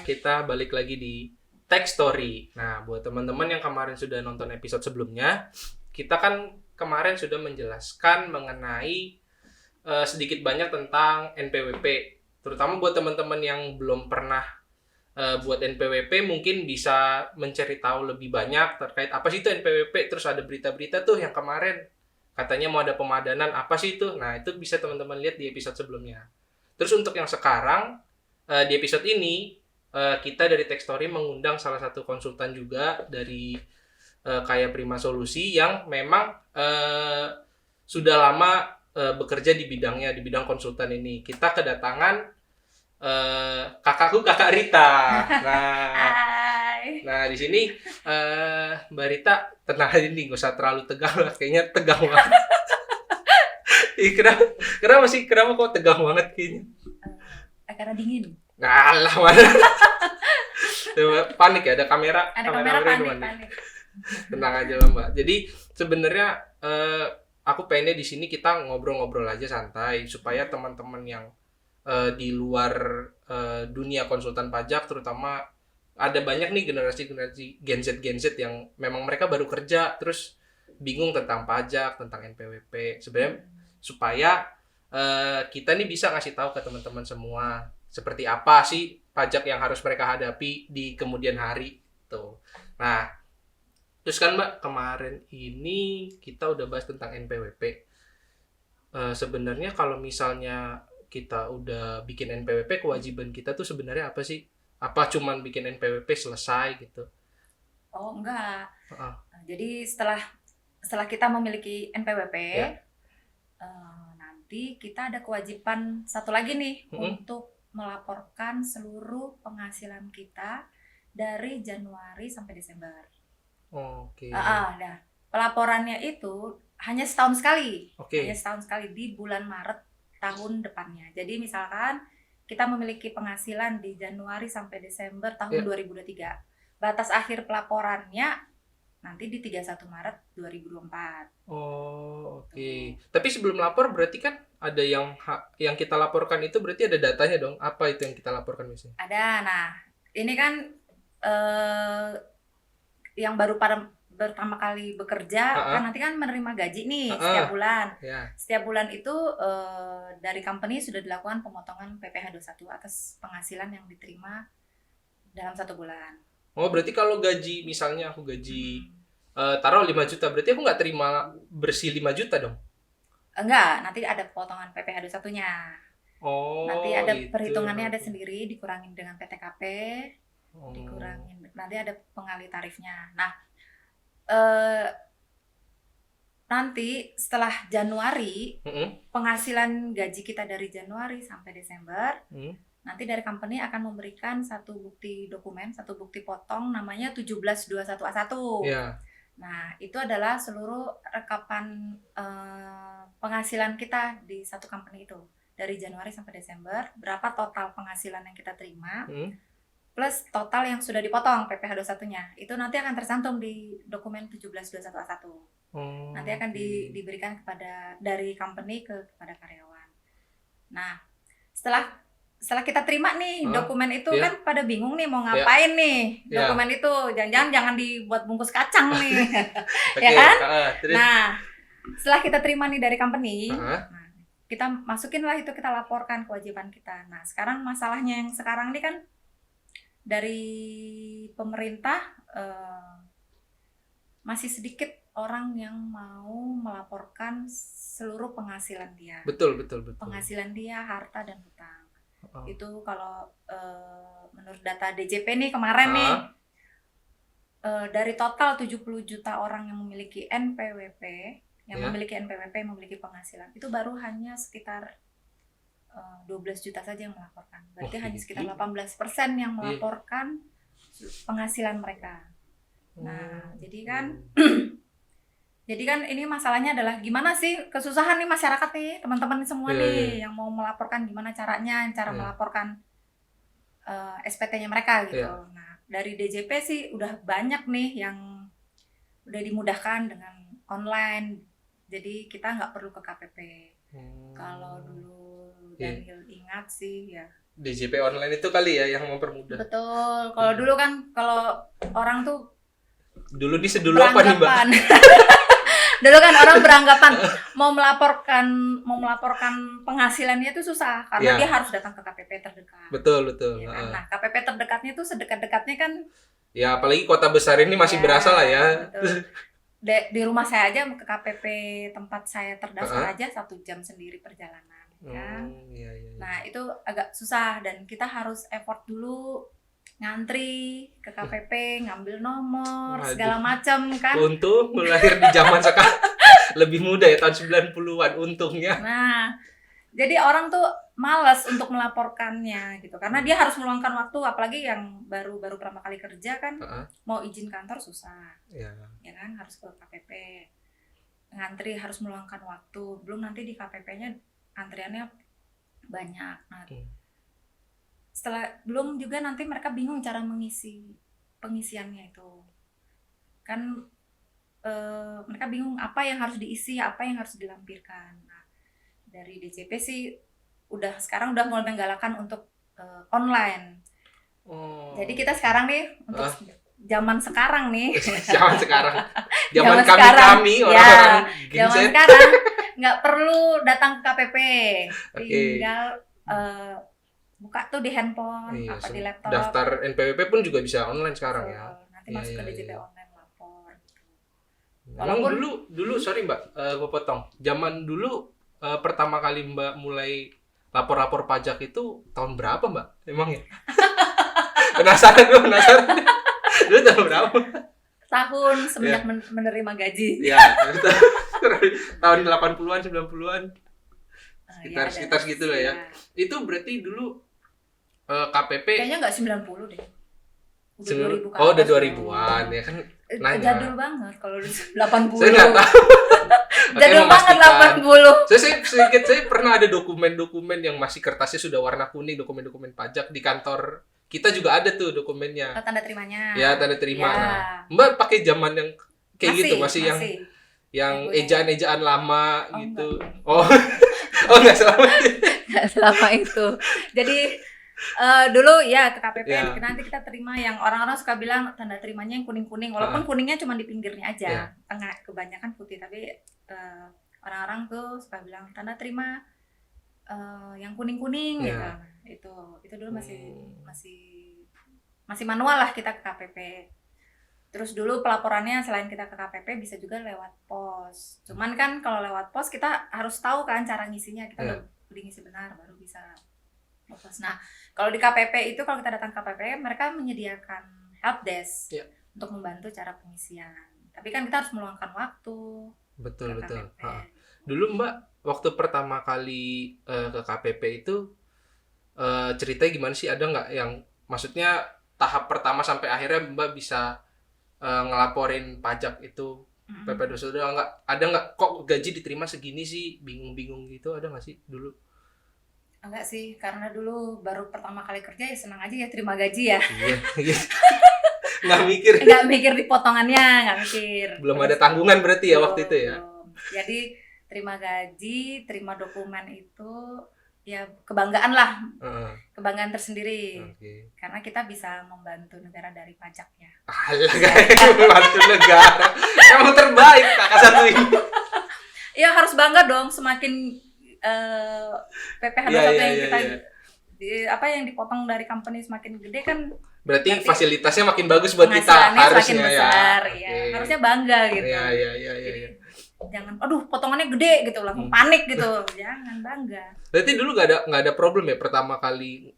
Kita balik lagi di Tech Story. Nah, buat teman-teman yang kemarin sudah nonton episode sebelumnya, kita kan kemarin sudah menjelaskan mengenai sedikit banyak tentang NPWP. Terutama buat teman-teman yang belum pernah buat NPWP, mungkin bisa mencari tahu lebih banyak terkait apa sih itu NPWP. Terus ada berita-berita tuh yang kemarin katanya mau ada pemadanan, apa sih itu? Nah, itu bisa teman-teman lihat di episode sebelumnya. Terus untuk yang sekarang, di episode ini, kita dari Tech Story mengundang salah satu konsultan juga dari Kaya Prima Solusi yang memang sudah lama bekerja di bidangnya, di bidang konsultan ini. Kita kedatangan kakakku, Kakak Rita. Nah di sini Mbak Rita tenang aja nih, gak usah terlalu tegang lah, kayaknya tegang banget. Kenapa kok tegang banget kayaknya? Karena dingin. Ngalah mana? Panik ya, ada kamera. Ada kamera panik. Tenang aja lah Mbak. Jadi sebenarnya aku pengennya di sini kita ngobrol-ngobrol aja santai supaya teman-teman yang di luar dunia konsultan pajak, terutama ada banyak nih generasi Gen Z yang memang mereka baru kerja terus bingung tentang pajak, tentang NPWP. Sebenarnya supaya kita nih bisa ngasih tahu ke teman-teman semua seperti apa sih pajak yang harus mereka hadapi di kemudian hari tuh. Nah, terus kan Mbak, kemarin ini kita udah bahas tentang NPWP. Sebenarnya kalau misalnya kita udah bikin NPWP, kewajiban kita tuh sebenarnya apa sih? Apa cuman bikin NPWP selesai gitu? Oh, enggak. Jadi setelah kita memiliki NPWP, Ya. nanti kita ada kewajiban satu lagi nih untuk melaporkan seluruh penghasilan kita dari Januari sampai Desember. Oke. Nah, pelaporannya itu hanya setahun sekali. Oke. Hanya setahun sekali di bulan Maret tahun depannya. Jadi misalkan kita memiliki penghasilan di Januari sampai Desember tahun 2023. Batas akhir pelaporannya nanti di 31 Maret 2024. Oh, oke. Tapi sebelum lapor berarti kan ada yang kita laporkan itu berarti ada datanya dong. Apa itu yang kita laporkan biasanya? Ada. Nah, ini kan yang baru pertama kali bekerja kan nanti kan menerima gaji nih setiap bulan. Yeah. Setiap bulan itu dari company sudah dilakukan pemotongan PPh 21 atas penghasilan yang diterima dalam 1 bulan. Oh, berarti kalau gaji, misalnya aku gaji taruh 5 juta, berarti aku nggak terima bersih 5 juta dong? Enggak, nanti ada potongan PPh 21-nya. Oh, nanti ada itu perhitungannya ada sendiri, dikurangin dengan PTKP, dikurangin, nanti ada pengalih tarifnya. Nah, nanti setelah Januari, penghasilan gaji kita dari Januari sampai Desember, nanti dari company akan memberikan satu bukti dokumen, satu bukti potong namanya 1721A1. Yeah. Nah, itu adalah seluruh rekapan penghasilan kita di satu company itu. Dari Januari sampai Desember, berapa total penghasilan yang kita terima, plus total yang sudah dipotong PPh 21-nya. Itu nanti akan tercantum di dokumen 1721A1. Nanti akan diberikan dari company kepada karyawan. Nah, setelah kita terima nih dokumen itu kan pada bingung nih mau ngapain nih dokumen itu, jangan dibuat bungkus kacang nih. Ya kan? Nah, setelah kita terima nih dari company, kita masukin lah itu, kita laporkan kewajiban kita. Nah, sekarang masalahnya yang sekarang ini kan dari pemerintah masih sedikit orang yang mau melaporkan seluruh penghasilan dia. Betul. Penghasilan dia, harta dan hutang. Itu kalau menurut data DJP nih kemarin nih, dari total 70 juta orang yang memiliki NPWP, memiliki penghasilan, itu baru hanya sekitar 12 juta saja yang melaporkan. Berarti hanya sekitar 18% yang melaporkan penghasilan mereka. Nah, jadi kan ini masalahnya adalah gimana sih kesusahan nih masyarakat nih, teman-teman semua nih yang mau melaporkan, gimana cara melaporkan SPT-nya mereka gitu. Nah, dari DJP sih udah banyak nih yang udah dimudahkan dengan online. Jadi kita nggak perlu ke KPP. Kalau dulu Daniel ingat sih ya. DJP online itu kali ya yang mempermudah. Betul. Kalau dulu kan kalau orang tuh dulu sedulu apa nih, Mbak? Dulu kan orang beranggapan mau melaporkan penghasilannya itu susah karena dia harus datang ke KPP terdekat. Betul. Ya kan? Nah, KPP terdekatnya itu sedekat-dekatnya kan. Ya, apalagi kota besar ini masih berasa lah ya. Betul. Di rumah saya aja ke KPP tempat saya terdaftar aja 1 jam sendiri perjalanan. Kan? Iya. Nah, itu agak susah dan kita harus effort dulu ngantri ke KPP, ngambil nomor, segala macam kan. Untung lahir di zaman sekarang lebih muda ya, tahun 90-an untungnya. Nah, jadi orang tuh malas untuk melaporkannya gitu karena dia harus meluangkan waktu, apalagi yang baru pertama kali kerja kan mau izin kantor susah. Ya kan, harus ke KPP. Ngantri harus meluangkan waktu, belum nanti di KPP-nya antriannya banyak. Nah, belum juga nanti mereka bingung cara mengisi pengisiannya itu. Kan mereka bingung apa yang harus diisi, apa yang harus dilampirkan. Nah, dari DJP sih sekarang udah mulai menggalakkan untuk online. Jadi kita sekarang nih untuk zaman sekarang nih. Zaman kami orang-orang zaman sekarang nggak perlu datang ke KPP. Tinggal buka tuh di handphone, di laptop. Daftar NPWP pun juga bisa online sekarang ya. Nanti masuk ke DJP online lapor. Walaupun dulu sorry Mbak, gue potong. Zaman dulu pertama kali Mbak mulai lapor-lapor pajak itu tahun berapa Mbak? Emang ya? Penasaran. Dulu tahun berapa? Tahun semenjak menerima gaji. Iya, tahun 80-an, 90-an. Sekitar segitu lah ya. Itu berarti dulu KPP kayaknya nggak 90 deh. Udah 2000-an ya kan. Jadul banget kalau 80. Saya nggak tahu. Jadul banget 80. Saya pernah ada dokumen-dokumen yang masih kertasnya sudah warna kuning, dokumen-dokumen pajak di kantor. Kita juga ada tuh dokumennya. Tanda terimanya. Ya, tanda terima. Ya. Nah, Mbak pakai zaman yang kayak gitu masih yang ejaan-ejaan lama gitu. Enggak. Nggak selama itu. Nggak selama itu. Jadi dulu ya ke KPP nanti kita terima yang orang-orang suka bilang tanda terimanya yang kuning-kuning, walaupun kuningnya cuma di pinggirnya aja, tengah kebanyakan putih, tapi orang-orang tuh suka bilang tanda terima yang kuning-kuning gitu. Itu dulu masih manual lah kita ke KPP. Terus dulu pelaporannya selain kita ke KPP bisa juga lewat pos. Cuman kan kalau lewat pos kita harus tahu kan cara ngisinya, kita udah ngisi benar baru bisa pos. Nah, kalau di KPP itu kalau kita datang ke KPP mereka menyediakan helpdesk untuk membantu cara pengisian. Tapi kan kita harus meluangkan waktu. Betul. Dulu Mbak waktu pertama kali ke KPP itu ceritanya gimana sih? Ada nggak yang maksudnya tahap pertama sampai akhirnya Mbak bisa ngelaporin pajak itu PP2 nggak? Ada nggak kok gaji diterima segini sih? Bingung-bingung gitu, ada nggak sih dulu? Enggak sih, karena dulu baru pertama kali kerja ya senang aja ya terima gaji ya. Iya. Nggak mikir di potongannya, nggak mikir. Belum ada tanggungan berarti ya waktu itu ya? Belum. Jadi terima gaji, terima dokumen itu ya kebanggaan lah, kebanggaan tersendiri. Karena kita bisa membantu negara dari pajaknya. Alah guys, membantu negara. Emang terbaik kakak satu ini. Ya harus bangga dong, semakin PPh 21 yang kita yang dipotong dari company semakin gede kan. Berarti fasilitasnya makin bagus buat kita harusnya besar, ya. Harusnya bangga gitu. Iya. Jangan potongannya gede gitu langsung panik gitu. Jangan, bangga. Berarti dulu nggak ada problem ya pertama kali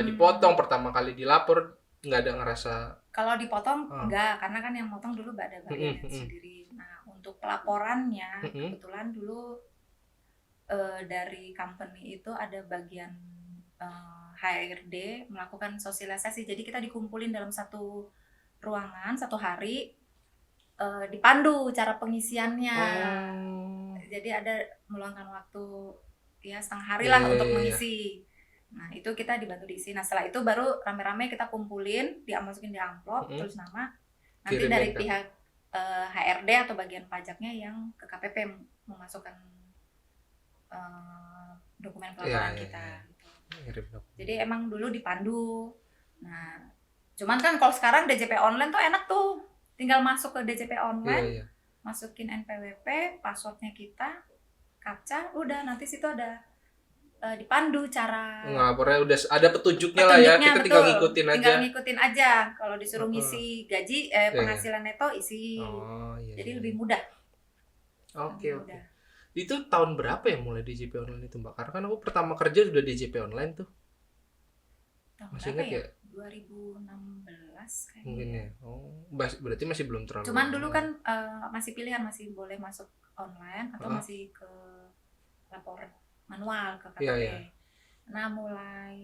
dipotong, pertama kali dilapor nggak ada ngerasa. Kalau dipotong enggak, karena kan yang motong dulu badan sendiri. Nah, untuk pelaporannya kebetulan dulu dari company itu ada bagian HRD melakukan sosialisasi. Jadi kita dikumpulin dalam satu ruangan, satu hari, dipandu cara pengisiannya. Jadi ada meluangkan waktu ya setengah hari lah untuk mengisi. Nah itu kita dibantu diisi. Nah setelah itu baru rame-rame kita kumpulin, masukin di amplop, tulis nama. Nanti kirim dari pihak HRD atau bagian pajaknya yang ke KPP memasukkan dokumen pelaporan kita. Gitu. Jadi emang dulu dipandu. Nah cuman kan kalau sekarang DJP online tuh enak tuh, tinggal masuk ke DJP online, masukin NPWP, passwordnya kita, captcha, udah nanti situ ada dipandu cara ngelapornya, udah ada petunjuknya lah ya, kita betul. tinggal ngikutin aja. Kalau disuruh ngisi gaji penghasilan neto isi, jadi lebih mudah. Oke. Itu tahun berapa ya mulai DJP online itu Mbak? Karena kan aku pertama kerja sudah DJP online tuh. Masih ingat ya? 2016 kayaknya. Mungkin ya. Berarti masih belum terlalu. Cuman dulu kan masih pilihan, masih boleh masuk online atau masih ke lapor manual ke KPP. Nah mulai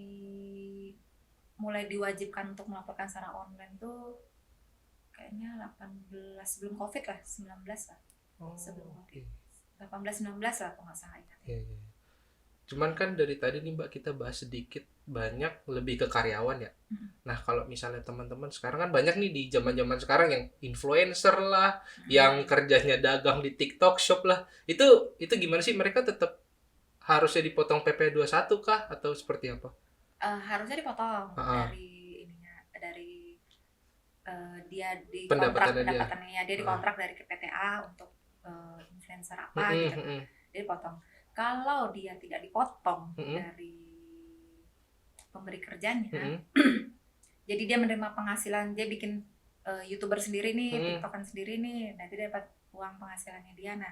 diwajibkan untuk melaporkan secara online tuh kayaknya 18 sebelum COVID lah, 19 lah. Sebelum COVID. 18-19 lah kalau nggak salah ingat. Cuman kan dari tadi nih Mbak kita bahas sedikit banyak lebih ke karyawan ya. Nah kalau misalnya teman-teman sekarang kan banyak nih di zaman-zaman sekarang yang influencer lah, yang kerjanya dagang di TikTok Shop lah. Itu gimana sih, mereka tetap harusnya dipotong PP 21 kah atau seperti apa? Harusnya dipotong dari dia di kontrak pendapatannya dia dikontrak dari PTA untuk influencer apa gitu kan. Dia dipotong. Kalau dia tidak dipotong dari pemberi kerjanya, jadi dia menerima penghasilan, dia bikin YouTuber sendiri nih, TikTokan sendiri nih, nanti dia dapat uang penghasilannya dia. Nah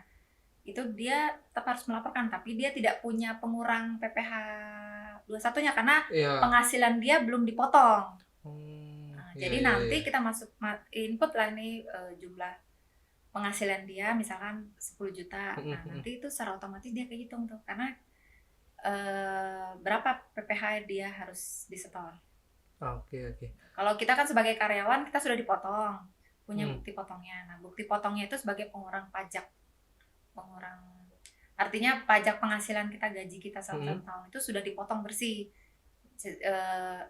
itu dia tetap harus melaporkan, tapi dia tidak punya pengurang PPh 21-nya karena penghasilan dia belum dipotong. Jadi nanti kita input lah nih jumlah penghasilan dia misalkan 10 juta. Nah nanti itu secara otomatis dia kehitung tuh, karena berapa PPh dia harus disetor. Oke. Kalau kita kan sebagai karyawan kita sudah dipotong, punya bukti potongnya. Nah bukti potongnya itu sebagai pengurang pajak. Artinya pajak penghasilan kita, gaji kita selama tahun itu sudah dipotong bersih.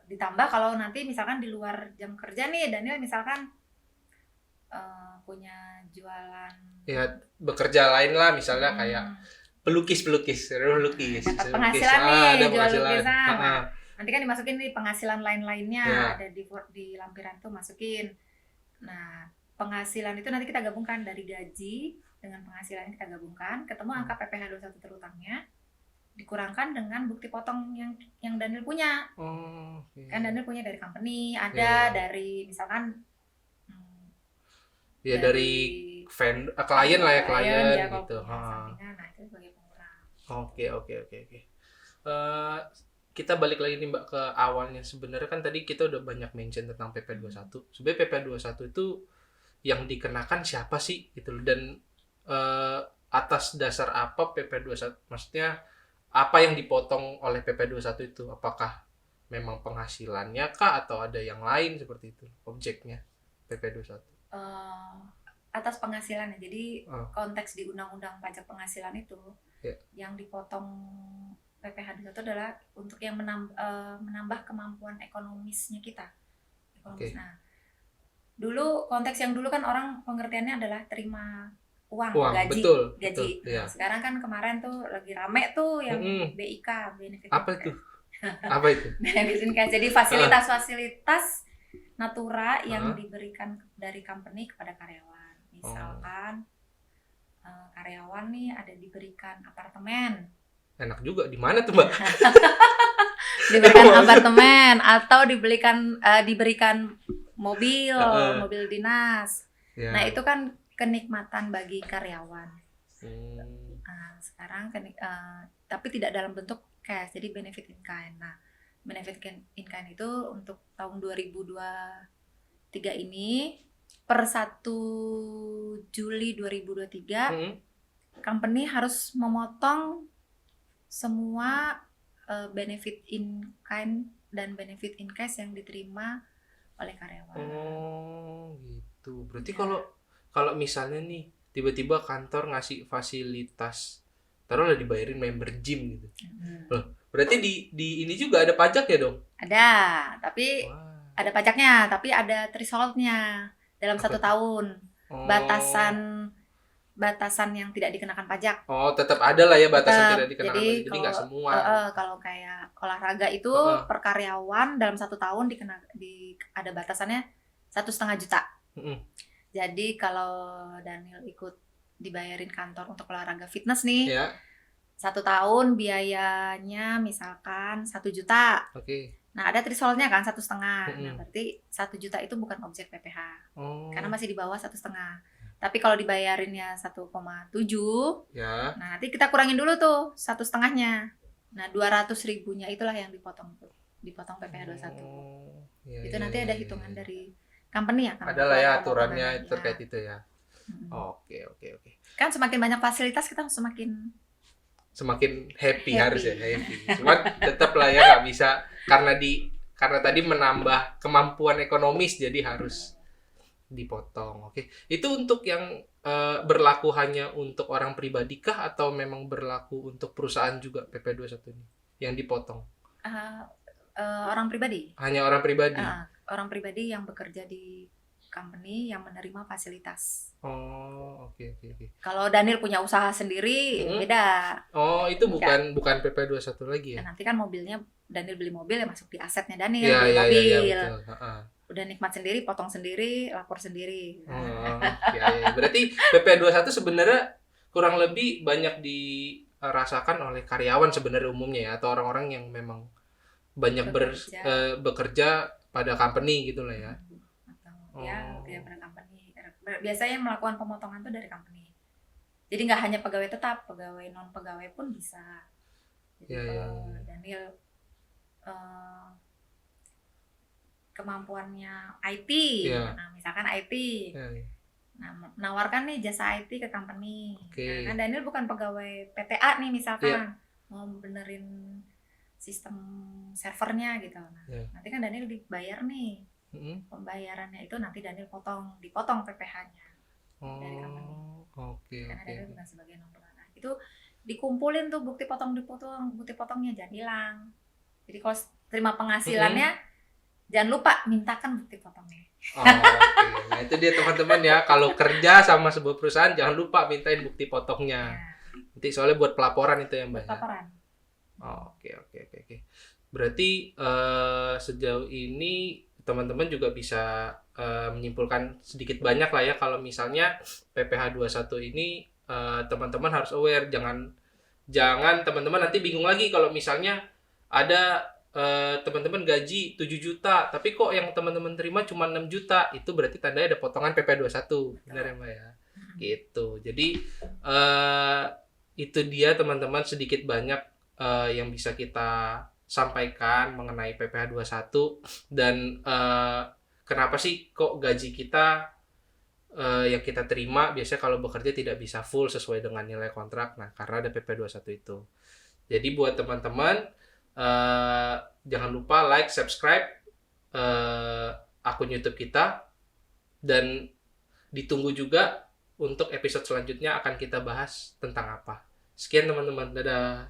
Ditambah kalau nanti misalkan di luar jam kerja nih Daniel misalkan punya jualan ya, bekerja lain lah misalnya kayak pelukis dapat penghasilan nih, jual lukisan. Nanti kan dimasukin nih penghasilan lain-lainnya, ada di lampiran tuh masukin. Nah penghasilan itu nanti kita gabungkan dari gaji dengan penghasilan kita gabungkan, ketemu angka PPh 21 terutangnya, dikurangkan dengan bukti potong yang Daniel punya. Kan Daniel punya dari company, ada dari misalkan dari klien lah ya, klien gitu. Nah itu sebagai pengurang. Oke. Kita balik lagi nih Mbak ke awalnya. Sebenarnya kan tadi kita udah banyak mention tentang PP 21. Sebenarnya PP 21 itu yang dikenakan siapa sih gitu loh, dan atas dasar apa PP 21, maksudnya apa yang dipotong oleh PP 21 itu, apakah memang penghasilannya kah atau ada yang lain seperti itu objeknya PP 21? Atas penghasilannya, jadi konteks di undang-undang pajak penghasilan itu yang dipotong PPh 21 adalah untuk yang menambah kemampuan ekonomisnya kita. Nah dulu konteks yang dulu kan orang pengertiannya adalah terima uang gaji. Betul. Nah, sekarang kan kemarin tuh lagi rame tuh yang BIK, benefit. Apa itu? Benefit in cash. Jadi fasilitas natura yang diberikan dari company kepada karyawan. Misalkan karyawan nih ada diberikan apartemen. Enak juga, di mana tuh Mbak? Diberikan apartemen atau diberikan mobil dinas. Nah itu kan kenikmatan bagi karyawan. Sekarang tapi tidak dalam bentuk cash, jadi benefit in kind. Nah, benefit in kind itu untuk tahun 2023 ini per 1 Juli 2023 company harus memotong semua benefit in kind dan benefit in cash yang diterima oleh karyawan. Oh, gitu. Berarti Ya. kalau misalnya nih tiba-tiba kantor ngasih fasilitas, taruhlah dibayarin member gym gitu. Loh, berarti di ini juga ada pajak ya dong? Ada, tapi Wah. ada pajaknya, tapi ada thresholdnya dalam Apa 1 tuh? tahun. Oh. Batasan yang tidak dikenakan pajak. Oh, tetap ada lah ya batasan Tetap. tidak dikenakan pajak. Jadi nggak semua. Kalau kayak olahraga itu Heeh. per karyawan dalam 1 tahun ada batasannya 1,5 juta. Mm-mm. Jadi kalau Daniel ikut dibayarin kantor untuk olahraga fitness nih, Ya, 1 tahun biayanya misalkan 1 juta. oke. Nah, ada thresholdnya kan 1,5. Mm-mm. Nah, berarti 1 juta itu bukan objek PPh. Oh. Karena masih di bawah 1,5. Tapi kalau dibayarinnya 1,7, Ya. nah nanti kita kurangin dulu tuh 1,5-nya. Nah, 200.000-nya itulah yang dipotong tuh. Dipotong PPh 21. Oh, ya, Itu ya, nanti ya, ada ya, hitungan ya. dari company ya kan. Ada lah ya Pemotongan aturannya ya. terkait itu ya. Mm-mm. Oke. Kan semakin banyak fasilitas kita semakin Semakin happy Happy. harus ya, happy. Cuman tetap lah ya nggak bisa karena tadi menambah kemampuan ekonomis jadi harus dipotong. Oke. Itu untuk yang berlaku hanya untuk orang pribadi kah atau memang berlaku untuk perusahaan juga PP 21 ini yang dipotong? orang pribadi. Hanya orang pribadi. Orang pribadi yang bekerja di company yang menerima fasilitas. Oh, oke. Kalau Daniel punya usaha sendiri beda. Oh, itu bukan PP 21 lagi ya? Nah, nanti kan mobilnya Daniel beli mobil ya masuk di asetnya Daniel, Iya, beli iya, mobil. iya, betul. Udah nikmat sendiri, potong sendiri, lapor sendiri. Oh, ya. Berarti PP 21 sebenarnya kurang lebih banyak dirasakan oleh karyawan sebenarnya umumnya ya, atau orang-orang yang memang banyak bekerja pada company gitu lah ya. Atau ya bekerja pada company. Biasanya yang melakukan pemotongan tuh dari company. Jadi nggak hanya pegawai tetap, pegawai non pegawai pun bisa. Jadi kalau Daniel kemampuannya IT, nah misalkan IT, nah menawarkan nih jasa IT ke company. Nah, kan Daniel bukan pegawai PTA nih misalkan, mau benerin sistem servernya gitu. Nah, nanti kan Daniel dibayar nih, pembayarannya itu nanti Daniel dipotong PPh-nya dari company. Karena Daniel bukan sebagai non pegawai. Itu dikumpulin tuh bukti potongnya jangan hilang. Jadi kalau terima penghasilannya jangan lupa mintakan bukti potongnya. Nah itu dia teman-teman ya, kalau kerja sama sebuah perusahaan jangan lupa mintain bukti potongnya. Nanti soalnya buat pelaporan itu ya Mbak. Pelaporan. Oke. Berarti sejauh ini teman-teman juga bisa menyimpulkan sedikit banyak lah ya kalau misalnya PPh 21 ini teman-teman harus aware, jangan teman-teman nanti bingung lagi kalau misalnya ada teman-teman gaji 7 juta tapi kok yang teman-teman terima cuma 6 juta, itu berarti tandanya ada potongan PP 21. Benar ya Mbak ya? Gitu. Jadi itu dia teman-teman sedikit banyak yang bisa kita sampaikan mengenai PPh 21 dan kenapa sih kok gaji kita yang kita terima biasanya kalau bekerja tidak bisa full sesuai dengan nilai kontrak. Nah, karena ada PP 21 itu. Jadi buat teman-teman jangan lupa like, subscribe akun YouTube kita, dan ditunggu juga untuk episode selanjutnya akan kita bahas tentang apa. Sekian teman-teman, dadah.